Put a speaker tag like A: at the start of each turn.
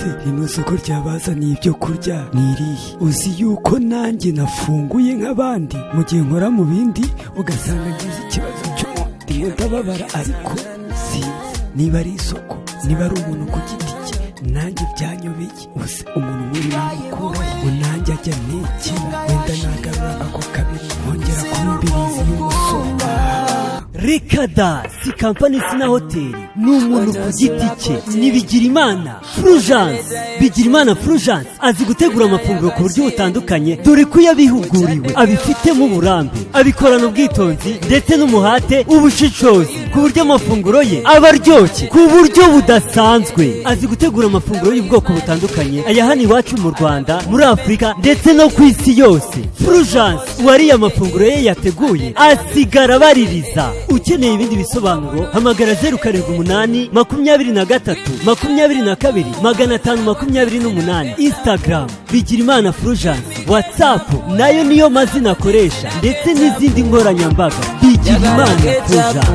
A: se rino soko ryabazaniye ibyo kurya nirihe? Uzi yuko nanjye nafunguye nk'abandi mu gihe nkora mu bindi ugasanga ngize ikibazo cyo ndimo ndababara, ariko sinzi niba ari isoko niba ari umuntu ku giti cye, nanjye byanyobeye. Uzi umuntu muri namukura ngo nanjye ajya ntekera, wenda nagarura ako kabiri nkongera kumbiriza y'umusonga.
B: Rekada si kampani si na hoteli, ni umuntu ku giti cye. Ni Bigirimana Fulgence. Bigirimana Fulgence azi gutegura amafunguro ku buryo butandukanye, dore ko yabihuguriwe, abifitemo uburambe, abikorana ubwitonzi ndetse n'umuhate, ubushishozi, ku buryo amafunguro ye aba aryoshye ku buryo budasanzwe. Azi gutegura amafunguro y'ubwoko butandukanye, aya hano iwacu mu Rwanda, muri Afurika ndetse no ku isi yose. Fulgence uwariye amafunguro ye yateguye asigara baririza. Ukeneye ibindi bisobanuro hamagara 078 23 22 528. Instagram Bigirimana Fulgence, WhatsApp nayo niyo mazina akoresha, ndetse n'izindi nkoranyambaga. Bigirimana Fulgence.